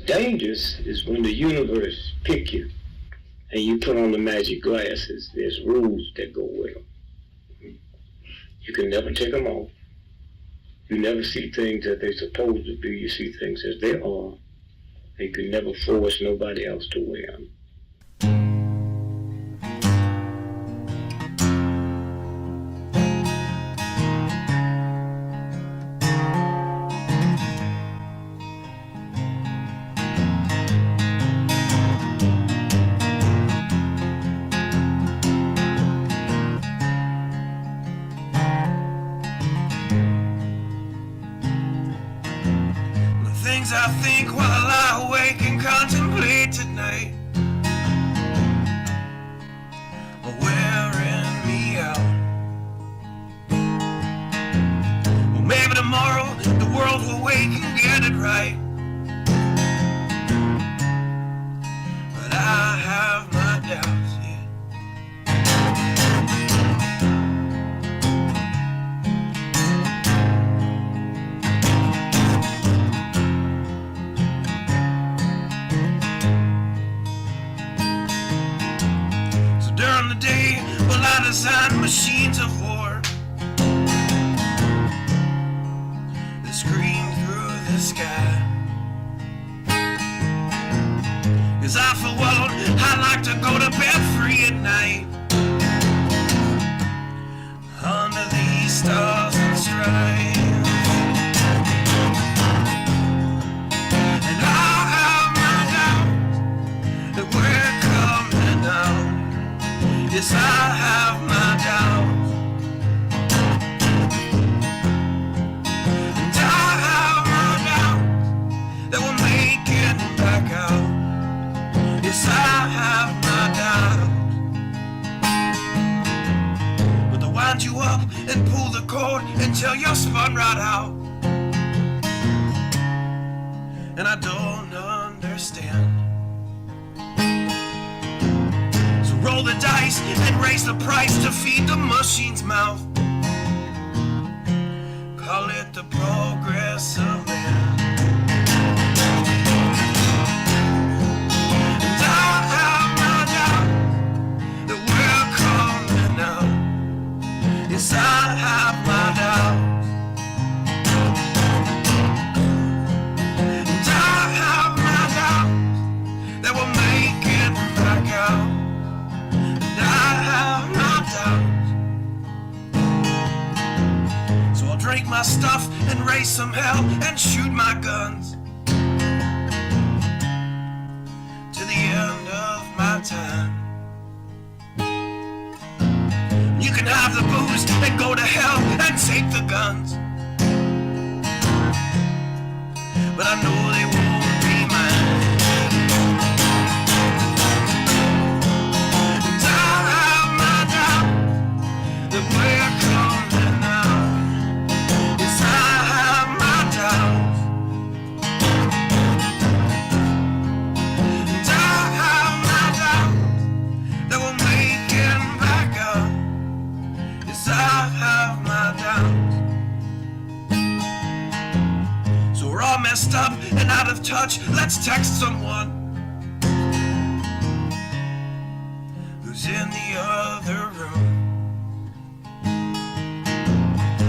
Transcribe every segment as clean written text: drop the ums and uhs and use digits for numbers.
dangerous is when the universe pick you and you put on the magic glasses. There's rules that go with them. You can never take them off. You never see things that they're supposed to be. You see things as they are. And you can never force nobody else to wear them. I think while I lie awake and contemplate tonight are wearing me out. Well, maybe tomorrow the world will wake and get it right, but I have my doubts, yeah. During the day, well, I design machines of war that scream through the sky. 'Cause I, for one, I like to go to bed free at night under these stars and stripes. And I have my doubts that we're coming out. Yes, I have my doubts, and I have my doubts that we'll make it back out. Yes, I have my doubts, but they'll wind you up and pull the cord until you're spun right out. And I don't understand. Roll the dice and raise the price to feed the machine's mouth. Call it the progress of man. And I have my doubt that we're coming out. Yes, I have my doubt. And I have my doubt that we'll make it back out. I have my doubts, so I'll drink my stuff and raise some hell and shoot my guns to the end of my time. You can have the booze and go to hell and take the guns, but I know they won't be mine. That we're coming out. Yes, I have my doubts, and I have my doubts that we'll make it back up. Yes, I have my doubts. So we're all messed up and out of touch. Let's text someone who's in the other room.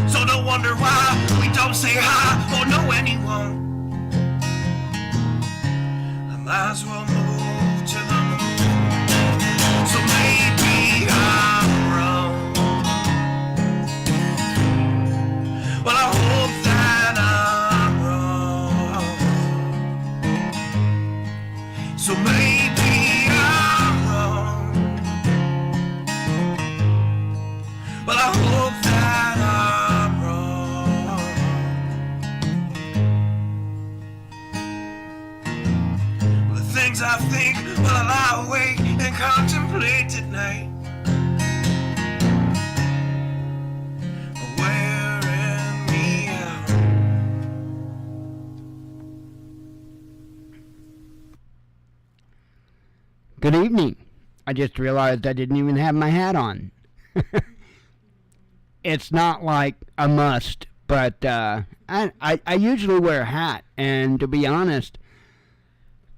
So don't wonder why we don't say hi or know anyone. I might as well move to the moon. So maybe I'm wrong. Well, I hope that I'm wrong. So maybe I'm wrong. Well, I hope that I'm wrong. Well, the things I think while I lie awake and contemplate at night are wearing me out. Good evening. I just realized I didn't even have my hat on. It's not like a must, but I usually wear a hat, and to be honest,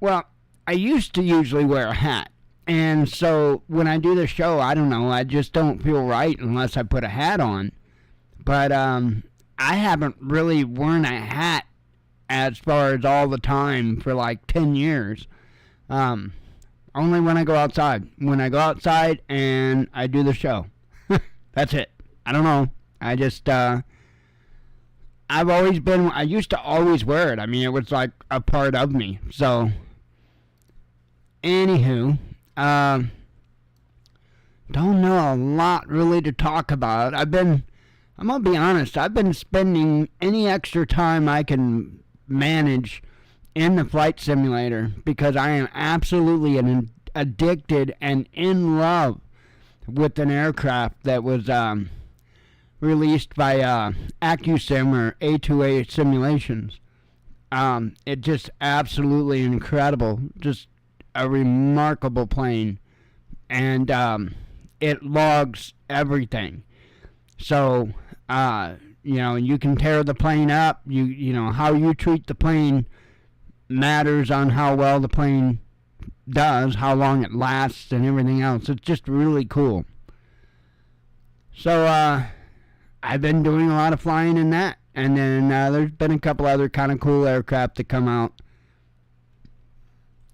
Well, I used to usually wear a hat. And so when I do the show, I don't know, I just don't feel right unless I put a hat on. But I haven't really worn a hat as far as all the time for like 10 years. Only when I go outside. When I go outside and I do the show. That's it. I don't know. I just, I used to always wear it. I mean, it was like a part of me. So, anywho, don't know a lot really to talk about. I'm going to be honest, I've been spending any extra time I can manage in the flight simulator because I am absolutely addicted and in love with an aircraft that was released by AccuSim or A2A Simulations. It's just absolutely incredible, just a remarkable plane, and it logs everything. So you can tear the plane up. You know how you treat the plane matters on how well the plane does, how long it lasts, and everything else. It's just really cool. So I've been doing a lot of flying in that, and then there's been a couple other kind of cool aircraft that come out.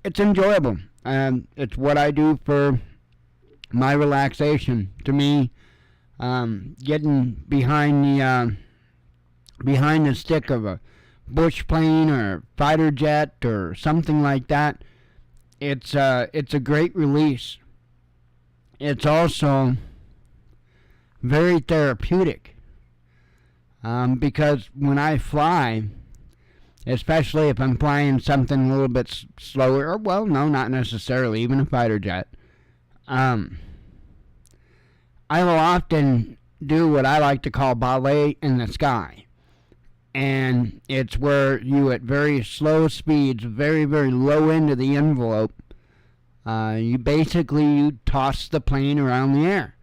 It's enjoyable. It's what I do for my relaxation. To me, getting behind the stick of a bush plane or fighter jet or something like that, it's a great release. It's also very therapeutic, because when I fly, especially if I'm flying something a little bit slower, or well, no, not necessarily, even a fighter jet, I will often do what I like to call ballet in the sky. And it's where you, at very slow speeds, very, very low end of the envelope, you toss the plane around the air.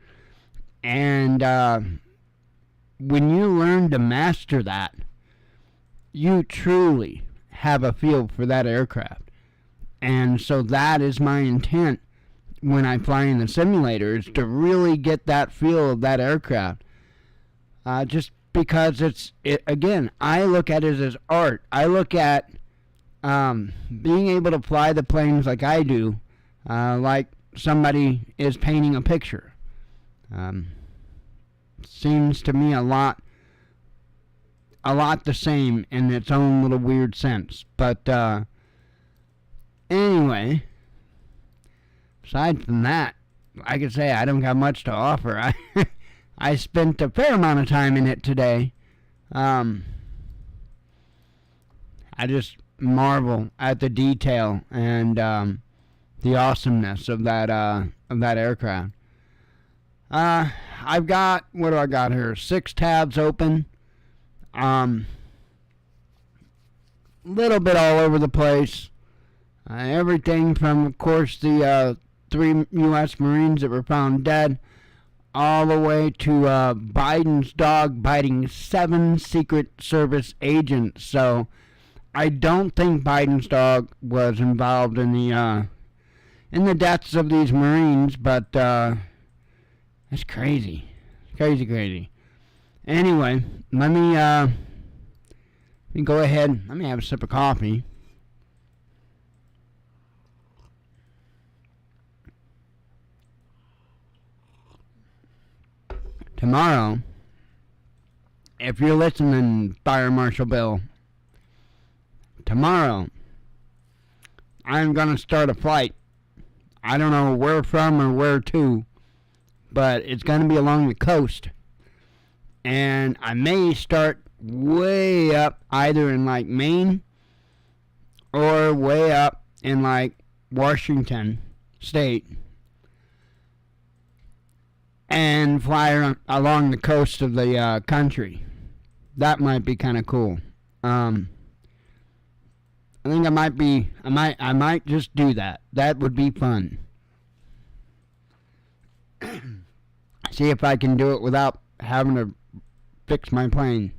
And when you learn to master that, you truly have a feel for that aircraft. And so that is my intent when I fly in the simulator, is to really get that feel of that aircraft. Just because again, I look at it as art. I look at being able to fly the planes like I do, like somebody is painting a picture. Seems to me a lot the same in its own little weird sense. But anyway, aside from that, like I say, I don't got much to offer. I spent a fair amount of time in it today. I just marvel at the detail and the awesomeness of that aircraft. I've got, what do I got here? 6 tabs open. Little bit all over the place. Everything from, of course, the 3 U.S. Marines that were found dead, all the way to Biden's dog biting 7 Secret Service agents. So I don't think Biden's dog was involved in the deaths of these Marines, but that's crazy. Crazy. Anyway, let me go ahead. Let me have a sip of coffee. Tomorrow, if you're listening, Fire Marshal Bill, tomorrow, I'm going to start a flight. I don't know where from or where to, but it's going to be along the coast. And I may start way up, either in like Maine or way up in like Washington State, and fly along the coast of the country. That might be kind of cool. I think I might just do that. That would be fun. See if I can do it without having to fix my plane.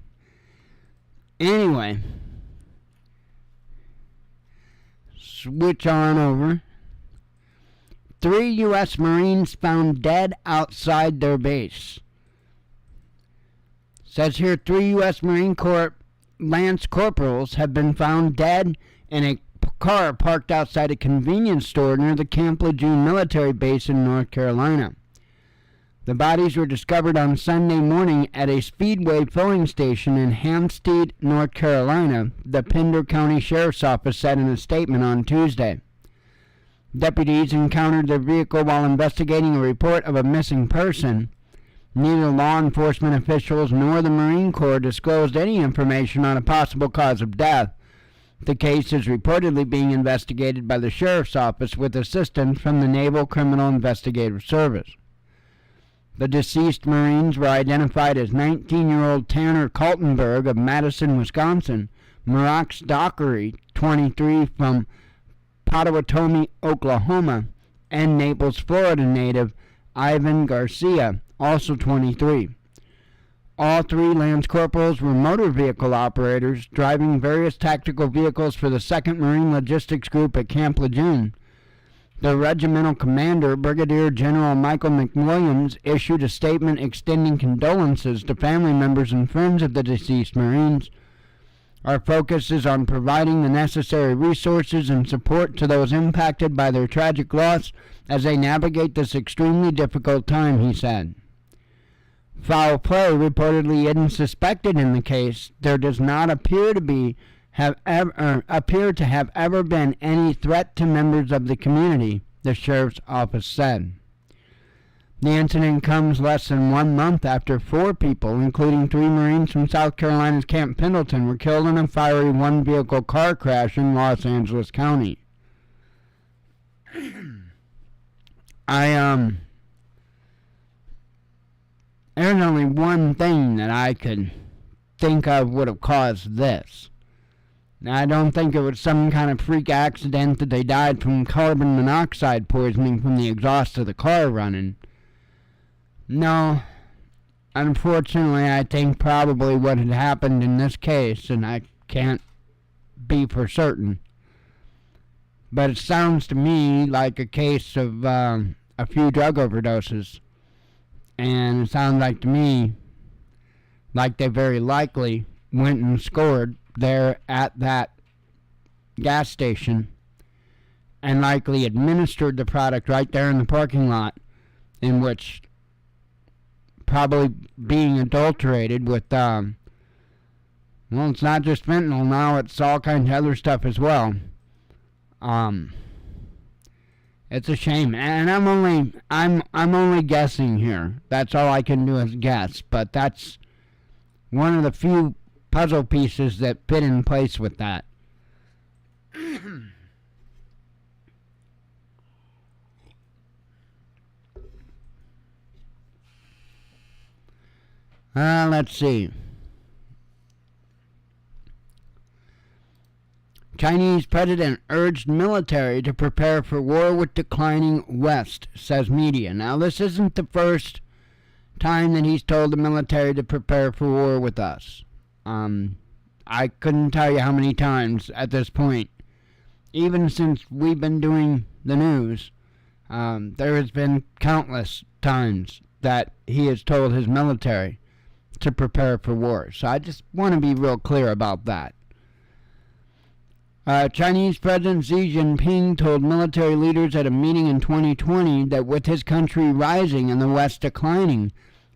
Anyway, switch on over. 3 U.S. Marines found dead outside their base. Says here 3 U.S. Marine Corps Lance Corporals have been found dead in a car parked outside a convenience store near the Camp Lejeune military base in North Carolina. The bodies were discovered on Sunday morning at a Speedway filling station in Hampstead, North Carolina, the Pender County Sheriff's Office said in a statement on Tuesday. Deputies encountered their vehicle while investigating a report of a missing person. Neither law enforcement officials nor the Marine Corps disclosed any information on a possible cause of death. The case is reportedly being investigated by the Sheriff's Office with assistance from the Naval Criminal Investigative Service. The deceased Marines were identified as 19-year-old Tanner Kaltenberg of Madison, Wisconsin, Marax Dockery, 23, from Potawatomi, Oklahoma, and Naples, Florida native Ivan Garcia, also 23. All 3 Lance Corporals were motor vehicle operators driving various tactical vehicles for the 2nd Marine Logistics Group at Camp Lejeune. The regimental commander, Brigadier General Michael McWilliams, issued a statement extending condolences to family members and friends of the deceased Marines. Our focus is on providing the necessary resources and support to those impacted by their tragic loss as they navigate this extremely difficult time, he said. Foul play reportedly isn't suspected in the case. There does not appear to have ever been any threat to members of the community, the sheriff's office said. The incident comes less than 1 month after 4 people, including 3 Marines from South Carolina's Camp Pendleton, were killed in a fiery one-vehicle car crash in Los Angeles County. There's only one thing that I could think of would have caused this. Now, I don't think it was some kind of freak accident that they died from carbon monoxide poisoning from the exhaust of the car running. No, unfortunately, I think probably what had happened in this case, and I can't be for certain, but it sounds to me like a case of a few drug overdoses. And it sounds like to me like they very likely went and scored there at that gas station and likely administered the product right there in the parking lot, in which probably being adulterated with, well, it's not just fentanyl now, it's all kinds of other stuff as well. It's a shame, and I'm only guessing here. That's all I can do is guess, but that's one of the few puzzle pieces that fit in place with that. Let's see. Chinese president urged military to prepare for war with declining West, says media. Now, this isn't the first time that he's told the military to prepare for war with us. I couldn't tell you how many times at this point, even since we've been doing the news, there has been countless times that he has told his military to prepare for war. So I just want to be real clear about that. Chinese President Xi Jinping told military leaders at a meeting in 2020 that with his country rising and the West declining,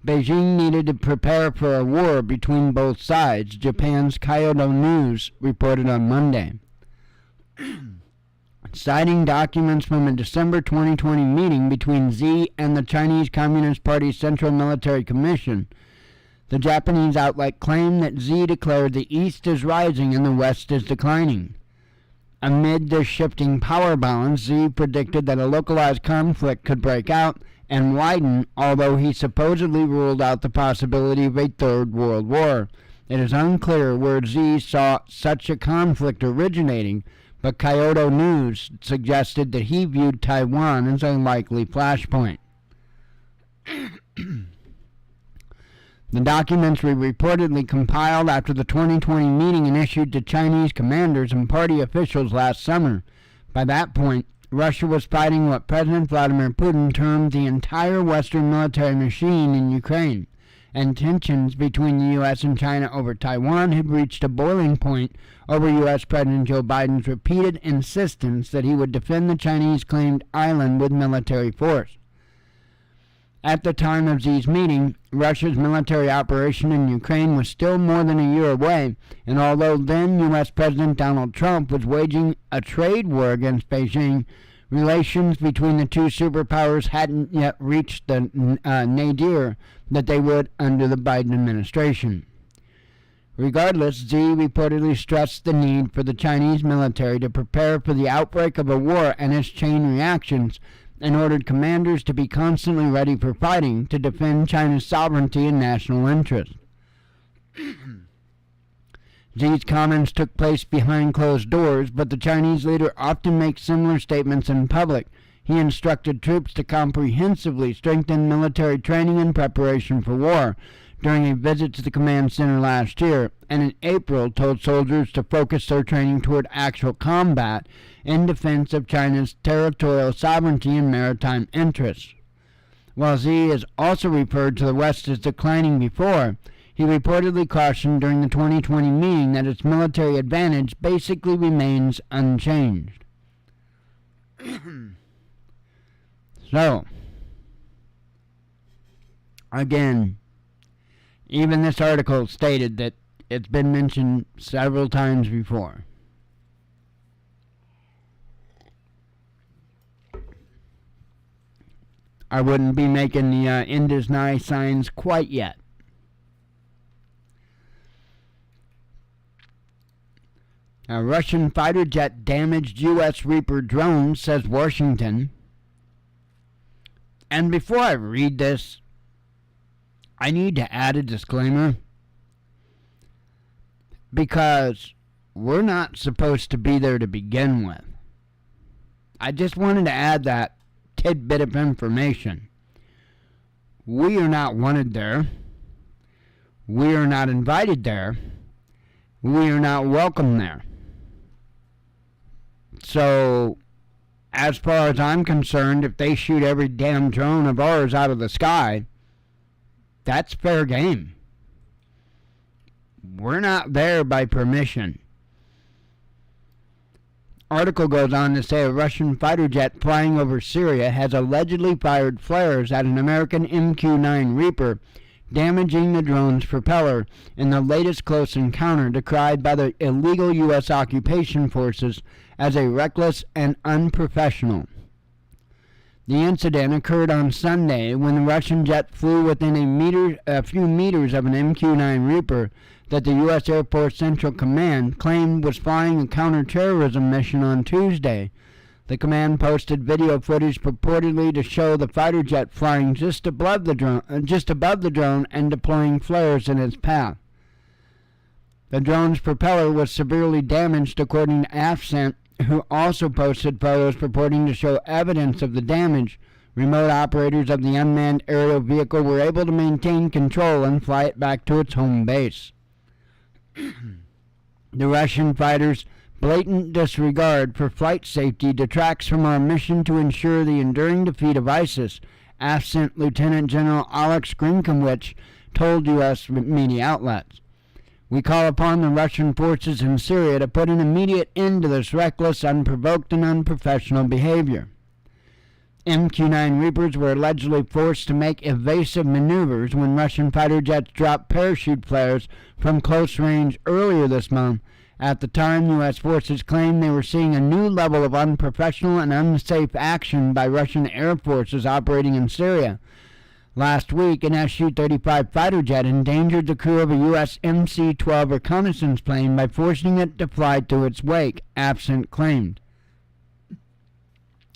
Beijing needed to prepare for a war between both sides, Japan's Kyodo News reported on Monday. Citing documents from a December 2020 meeting between Xi and the Chinese Communist Party's Central Military Commission, the Japanese outlet claimed that Xi declared the East is rising and the West is declining. Amid this shifting power balance, Xi predicted that a localized conflict could break out and widen, although he supposedly ruled out the possibility of a Third World War. It is unclear where Xi saw such a conflict originating, but Kyodo News suggested that he viewed Taiwan as a likely flashpoint. The documents were reportedly compiled after the 2020 meeting and issued to Chinese commanders and party officials last summer, By that point, Russia was fighting what President Vladimir Putin termed the entire Western military machine in Ukraine, and tensions between the U.S. and China over Taiwan had reached a boiling point over U.S. President Joe Biden's repeated insistence that he would defend the Chinese-claimed island with military force. At the time of Xi's meeting, Russia's military operation in Ukraine was still more than a year away, and although then U.S. President Donald Trump was waging a trade war against Beijing, relations between the two superpowers hadn't yet reached the nadir that they would under the Biden administration. Regardless, Xi reportedly stressed the need for the Chinese military to prepare for the outbreak of a war and its chain reactions, and ordered commanders to be constantly ready for fighting to defend China's sovereignty and national interest. Xi's comments took place behind closed doors, but the Chinese leader often makes similar statements in public. He instructed troops to comprehensively strengthen military training and preparation for war during a visit to the command center last year, and in April told soldiers to focus their training toward actual combat in defense of China's territorial sovereignty and maritime interests. While Xi has also referred to the West as declining before, he reportedly cautioned during the 2020 meeting that its military advantage basically remains unchanged. So, again, even this article stated that it's been mentioned several times before. I wouldn't be making the end is nigh signs quite yet. A Russian fighter jet damaged U.S. Reaper drone, says Washington. And before I read this, I need to add a disclaimer, because we're not supposed to be there to begin with. I just wanted to add that tidbit of information. We are not wanted there. We are not invited there. We are not welcome there. So, as far as I'm concerned, if they shoot every damn drone of ours out of the sky, that's fair game. We're not there by permission. Article goes on to say a Russian fighter jet flying over Syria has allegedly fired flares at an American MQ-9 Reaper, damaging the drone's propeller in the latest close encounter decried by the illegal U.S. occupation forces as a reckless and unprofessional. The incident occurred on Sunday when the Russian jet flew within a few meters of an MQ-9 Reaper that the U.S. Air Force Central Command claimed was flying a counterterrorism mission on Tuesday. The command posted video footage purportedly to show the fighter jet flying just above the drone and deploying flares in its path. The drone's propeller was severely damaged, according to AFCENT, who also posted photos purporting to show evidence of the damage. Remote operators of the unmanned aerial vehicle were able to maintain control and fly it back to its home base. The Russian fighters' blatant disregard for flight safety detracts from our mission to ensure the enduring defeat of ISIS, AFCENT Lieutenant General Alex Grinkiewicz told U.S. media outlets. We call upon the Russian forces in Syria to put an immediate end to this reckless, unprovoked, and unprofessional behavior. MQ-9 Reapers were allegedly forced to make evasive maneuvers when Russian fighter jets dropped parachute flares from close range earlier this month. At the time, U.S. forces claimed they were seeing a new level of unprofessional and unsafe action by Russian air forces operating in Syria. Last week, an Su-35 fighter jet endangered the crew of a U.S. MC-12 reconnaissance plane by forcing it to fly through its wake, AFCENT claimed.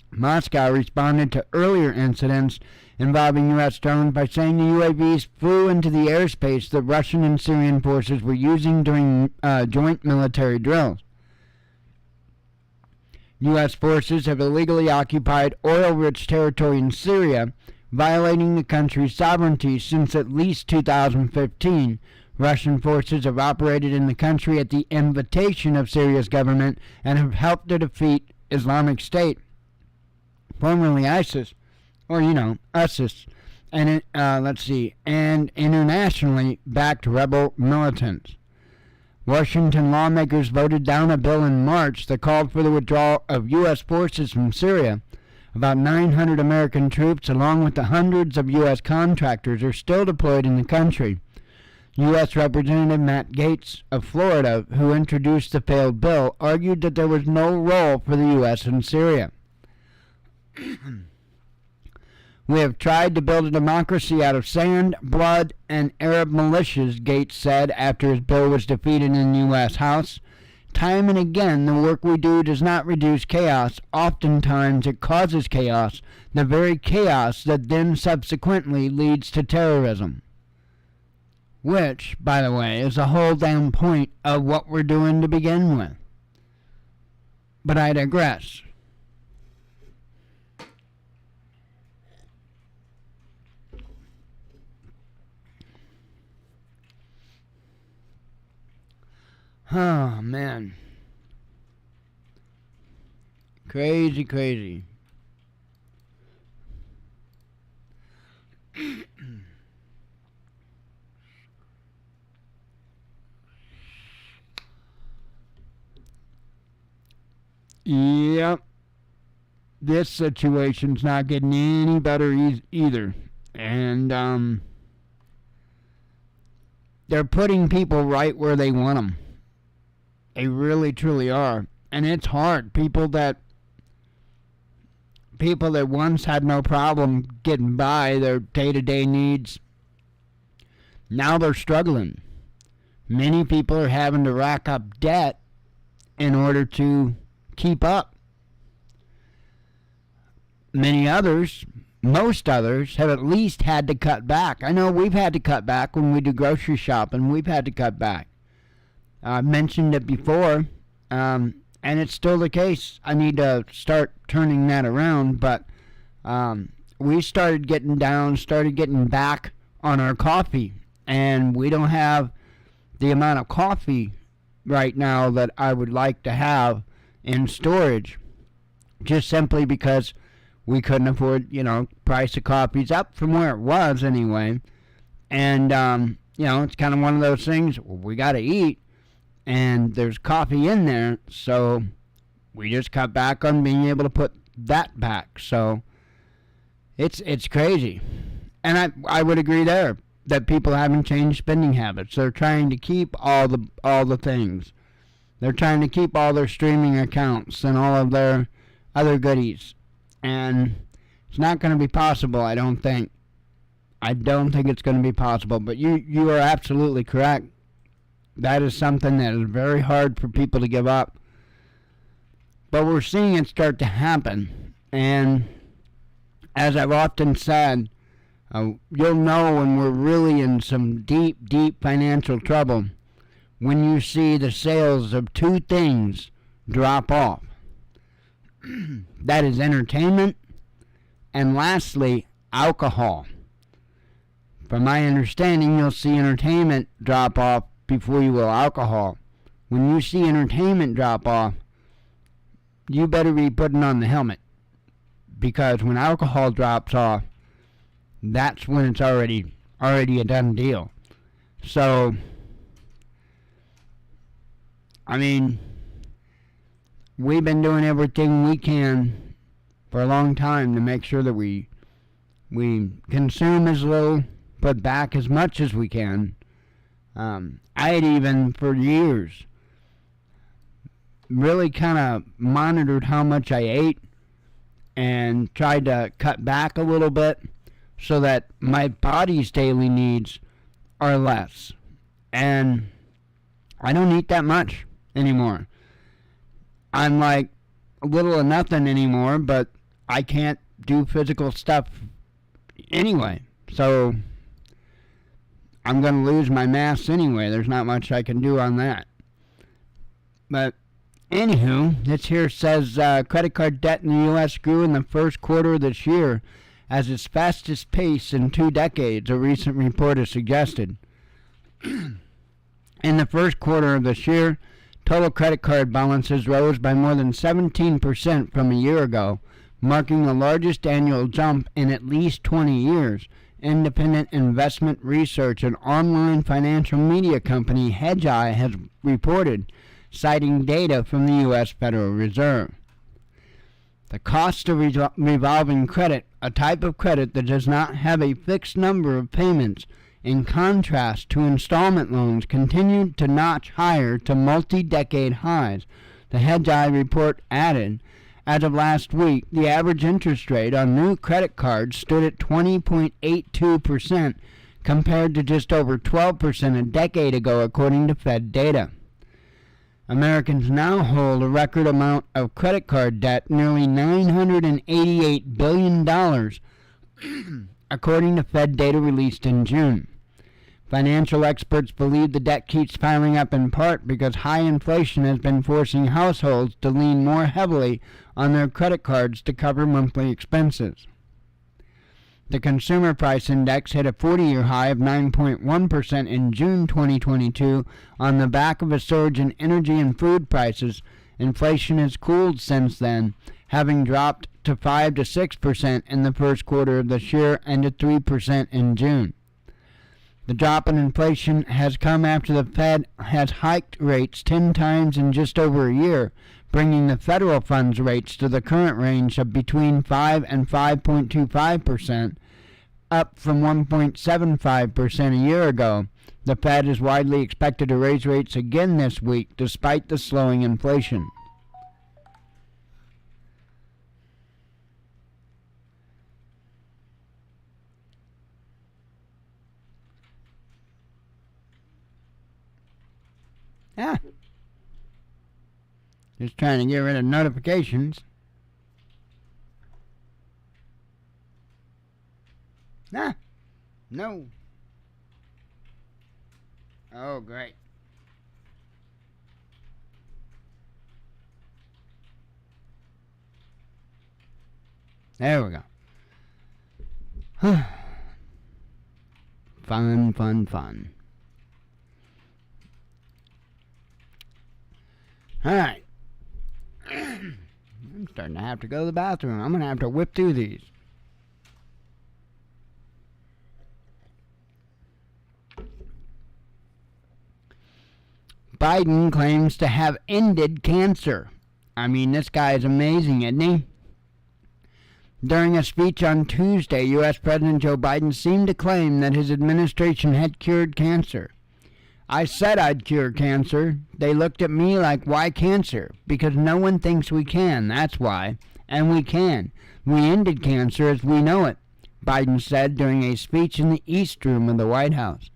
Moscow responded to earlier incidents involving U.S. drones by saying the UAVs flew into the airspace that Russian and Syrian forces were using during joint military drills. U.S. forces have illegally occupied oil-rich territory in Syria, violating the country's sovereignty since at least 2015. Russian forces have operated in the country at the invitation of Syria's government and have helped to defeat Islamic State, formerly ISIS, or ISIS, and and internationally backed rebel militants. Washington lawmakers voted down a bill in March that called for the withdrawal of U.S. forces from Syria. About 900 American troops, along with the hundreds of U.S. contractors, are still deployed in the country. U.S. Representative Matt Gaetz of Florida, who introduced the failed bill, argued that there was no role for the U.S. in Syria. We have tried to build a democracy out of sand, blood, and Arab militias, Gaetz said after his bill was defeated in the U.S. House. Time and again, the work we do does not reduce chaos. Oftentimes, it causes chaos, the very chaos that then subsequently leads to terrorism. Which, by the way, is the whole damn point of what we're doing to begin with. But I digress. Oh, man. Crazy, crazy. Yep. This situation's not getting any better either. And, they're putting people right where they want them. They really, truly are. And it's hard. People that once had no problem getting by their day-to-day needs, now they're struggling. Many people are having to rack up debt in order to keep up. Most others, have at least had to cut back. I know we've had to cut back when we do grocery shopping. We've had to cut back. I've mentioned it before, and it's still the case. I need to start turning that around, but we started getting back on our coffee, and we don't have the amount of coffee right now that I would like to have in storage, just simply because we couldn't afford, price of coffee's up from where it was anyway, and, it's kind of one of those things, we got to eat, and there's coffee in there, so we just cut back on being able to put that back. So it's crazy. And I would agree there that people haven't changed spending habits. They're trying to keep all the things. They're trying to keep all their streaming accounts and all of their other goodies. And it's not going to be possible, I don't think. I don't think it's going to be possible. But you are absolutely correct. That is something that is very hard for people to give up. But we're seeing it start to happen. And as I've often said, you'll know when we're really in some deep, deep financial trouble when you see the sales of two things drop off. That is entertainment, and lastly, alcohol. From my understanding, you'll see entertainment drop off before you will alcohol. When you see entertainment drop off, you better be putting on the helmet, because when alcohol drops off, that's when it's already a done deal. So, I mean, we've been doing everything we can for a long time to make sure that we consume as little, put back as much as we can. I had even, for years, really kind of monitored how much I ate and tried to cut back a little bit so that my body's daily needs are less. And I don't eat that much anymore. I'm like little or nothing anymore, but I can't do physical stuff anyway. So I'm going to lose my mass anyway. There's not much I can do on that. But anywho, this here says credit card debt in the U.S. grew in the first quarter of this year as its fastest pace in 2 decades, a recent report has suggested. In the first quarter of this year, Total credit card balances rose by more than 17% from a year ago, marking the largest annual jump in at least 20 years. Independent investment research and online financial media company Hedgeye has reported, citing data from the U.S. Federal Reserve. The cost of revolving credit, a type of credit that does not have a fixed number of payments, in contrast to installment loans, continued to notch higher to multi-decade highs. The Hedgeye report added, as of last week, the average interest rate on new credit cards stood at 20.82% compared to just over 12% a decade ago, according to Fed data. Americans now hold a record amount of credit card debt, nearly $988 billion, according to Fed data released in June. Financial experts believe the debt keeps piling up in part because high inflation has been forcing households to lean more heavily on their credit cards to cover monthly expenses. The Consumer Price Index hit a 40-year high of 9.1% in June 2022 on the back of a surge in energy and food prices. Inflation has cooled since then, having dropped to 5 to 6% in the first quarter of this year and to 3% in June. The drop in inflation has come after the Fed has hiked rates 10 times in just over a year, bringing the federal funds rates to the current range of between 5 and 5.25%, up from 1.75% a year ago. The Fed is widely expected to raise rates again this week, despite the slowing inflation. Yeah. Just trying to get rid of notifications. No. Oh, great. There we go. Fun. All right. I'm starting to have to go to the bathroom. I'm going to have to whip through these. Biden claims to have ended cancer. I mean, this guy is amazing, isn't he? During a speech on Tuesday, U.S. President Joe Biden seemed to claim that his administration had cured cancer. I said I'd cure cancer. They looked at me like, why cancer? Because no one thinks we can, that's why. And we can. We ended cancer as we know it, Biden said during a speech in the East Room of the White House.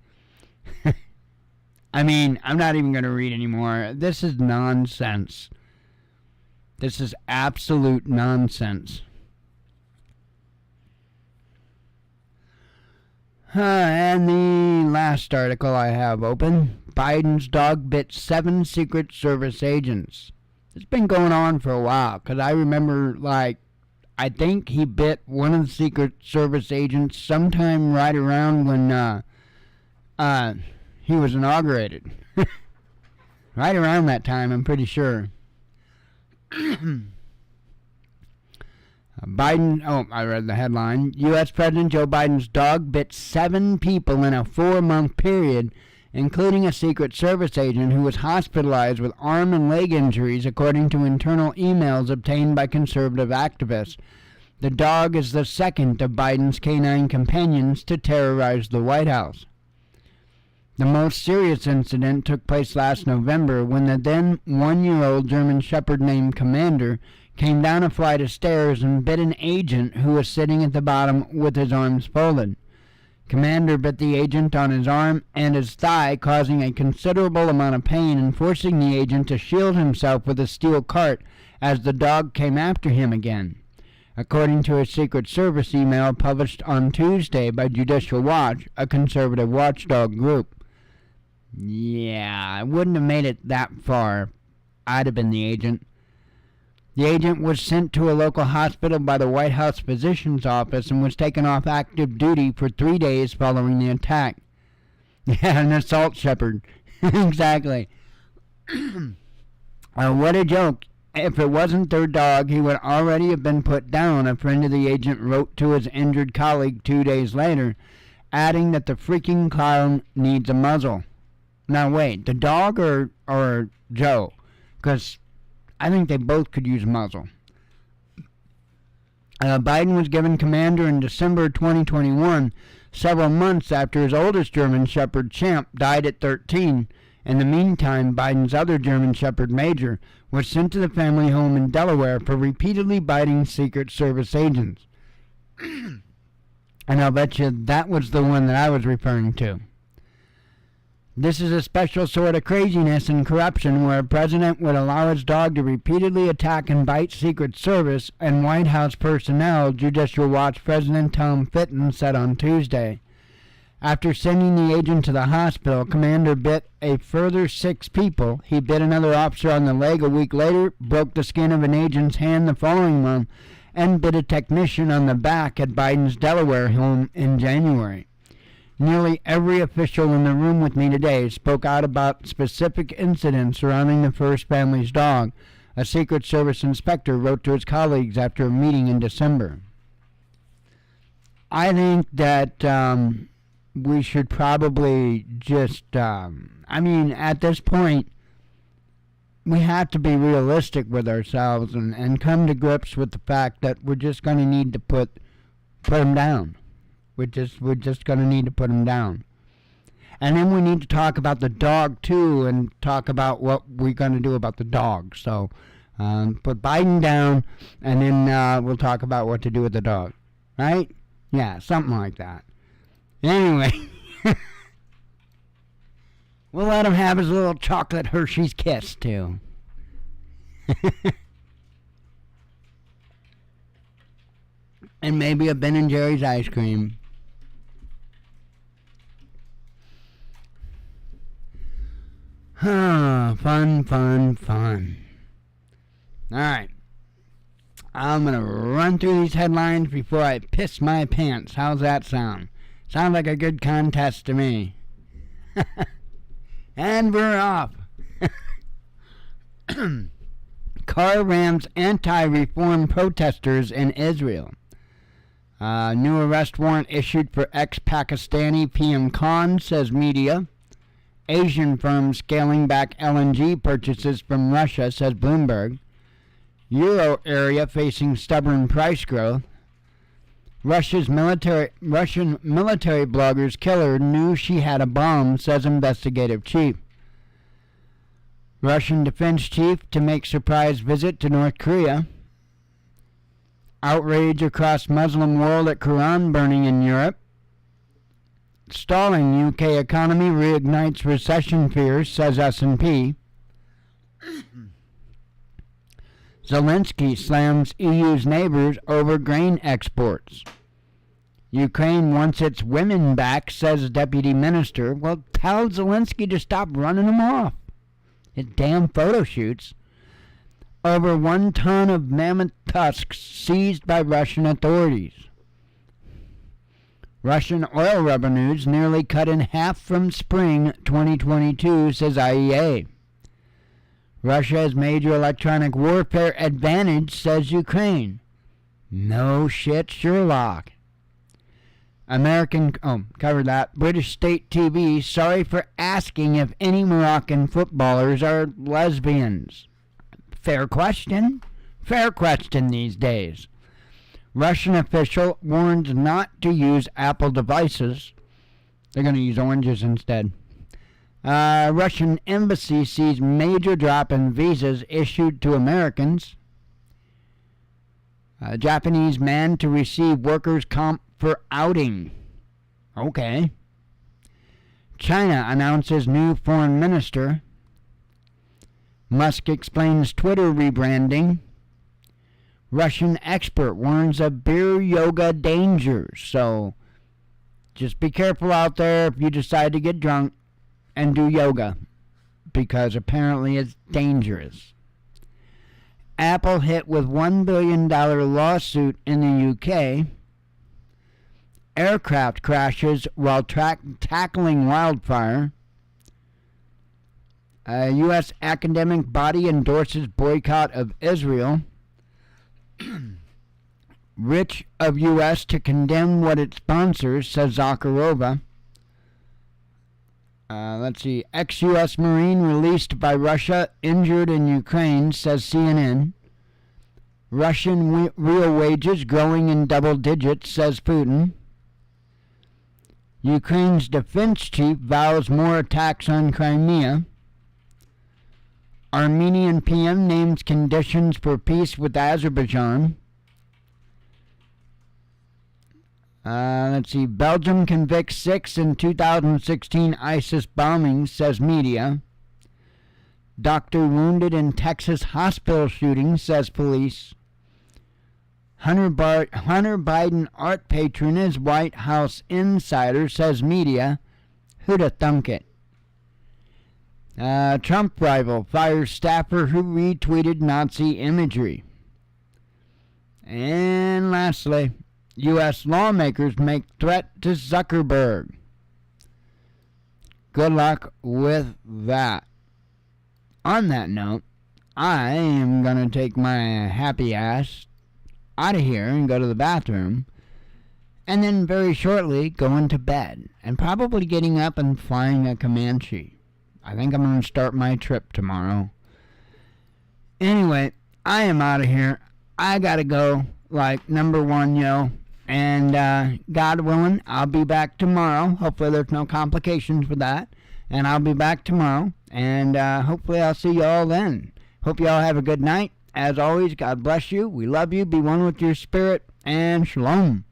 I mean, I'm not even going to read anymore. This is nonsense. This is absolute nonsense. And the last article I have open, Biden's dog bit 7 Secret Service agents. It's been going on for a while, because I remember, I think he bit one of the Secret Service agents sometime right around when he was inaugurated. Right around that time, I'm pretty sure. I read the headline. U.S. President Joe Biden's dog bit 7 people in a 4-month period, including a Secret Service agent who was hospitalized with arm and leg injuries, according to internal emails obtained by conservative activists. The dog is the second of Biden's canine companions to terrorize the White House. The most serious incident took place last November when the then 1-year-old German Shepherd named Commander came down a flight of stairs and bit an agent who was sitting at the bottom with his arms folded. Commander bit the agent on his arm and his thigh, causing a considerable amount of pain and forcing the agent to shield himself with a steel cart as the dog came after him again, according to a Secret Service email published on Tuesday by Judicial Watch, a conservative watchdog group. Yeah, I wouldn't have made it that far. I'd have been the agent. The agent was sent to a local hospital by the White House physician's office and was taken off active duty for 3 days following the attack. Yeah, an assault shepherd. Exactly. What a joke. If it wasn't their dog, he would already have been put down, a friend of the agent wrote to his injured colleague 2 days later, adding that the freaking clown needs a muzzle. Now wait, the dog or Joe? Because I think they both could use a muzzle. Biden was given commander in December 2021, several months after his oldest German Shepherd, Champ, died at 13. In the meantime, Biden's other German Shepherd, Major, was sent to the family home in Delaware for repeatedly biting Secret Service agents. And I'll bet you that was the one that I was referring to. This is a special sort of craziness and corruption where a president would allow his dog to repeatedly attack and bite Secret Service and White House personnel, Judicial Watch President Tom Fitton said on Tuesday. After sending the agent to the hospital, Commander bit a further 6 people. He bit another officer on the leg a week later, broke the skin of an agent's hand the following month, and bit a technician on the back at Biden's Delaware home in January. Nearly every official in the room with me today spoke out about specific incidents surrounding the first family's dog, a Secret Service inspector wrote to his colleagues after a meeting in December. I think that we should probably just, at this point, we have to be realistic with ourselves and come to grips with the fact that we're just going to need to put them down. We're just going to need to put them down. And then we need to talk about the dog, too, and talk about what we're going to do about the dog. So put Biden down, and then we'll talk about what to do with the dog. Right? Yeah, something like that. Anyway, we'll let him have his little chocolate Hershey's Kiss, too. And maybe a Ben & Jerry's ice cream. Fun. Alright. I'm going to run through these headlines before I piss my pants. How's that sound? Sounds like a good contest to me. And we're off. Car rams anti-reform protesters in Israel. New arrest warrant issued for ex-Pakistani PM Khan, says media. Asian firms scaling back LNG purchases from Russia, says Bloomberg. Euro area facing stubborn price growth. Russian military blogger's killer knew she had a bomb, says investigative chief. Russian defense chief to make surprise visit to North Korea. Outrage across Muslim world at Quran burning in Europe. Stalling UK economy reignites recession fears, says S&P. Zelensky slams EU's neighbors over grain exports. Ukraine wants its women back, says deputy minister. Well, tell Zelensky to stop running them off. His damn photo shoots. Over 1 ton of mammoth tusks seized by Russian authorities. Russian oil revenues nearly cut in half from spring 2022, says IEA. Russia has major electronic warfare advantage, says Ukraine. No shit, Sherlock. Covered that. British state TV, sorry for asking if any Moroccan footballers are lesbians. Fair question these days. Russian official warns not to use Apple devices. They're going to use oranges instead. Russian embassy sees major drop in visas issued to Americans. Japanese man to receive workers' comp for outing. Okay. China announces new foreign minister. Musk explains Twitter rebranding. Russian expert warns of beer yoga dangers. So just be careful out there if you decide to get drunk and do yoga, because apparently it's dangerous. Apple hit with $1 billion lawsuit in the UK. Aircraft crashes while tackling wildfire. A U.S. academic body endorses boycott of Israel. Rich of U.S. to condemn what it sponsors, says Zakharova. Let's see. Ex-U.S. Marine released by Russia, injured in Ukraine, says CNN. Russian real wages growing in double digits, says Putin. Ukraine's defense chief vows more attacks on Crimea. Armenian PM names conditions for peace with Azerbaijan. Let's see. Belgium convicts 6 in 2016 ISIS bombings, says media. Doctor wounded in Texas hospital shooting, says police. Hunter Biden art patron is White House insider, says media. Who'da thunk it? Trump rival fires staffer who retweeted Nazi imagery. And lastly, U.S. lawmakers make threat to Zuckerberg. Good luck with that. On that note, I am going to take my happy ass out of here and go to the bathroom, and then very shortly going to bed, and probably getting up and flying a Comanche. I think I'm going to start my trip tomorrow. Anyway, I am out of here. I got to go like number one, yo. And God willing, I'll be back tomorrow. Hopefully there's no complications with that. And I'll be back tomorrow. And hopefully I'll see you all then. Hope you all have a good night. As always, God bless you. We love you. Be one with your spirit. And shalom.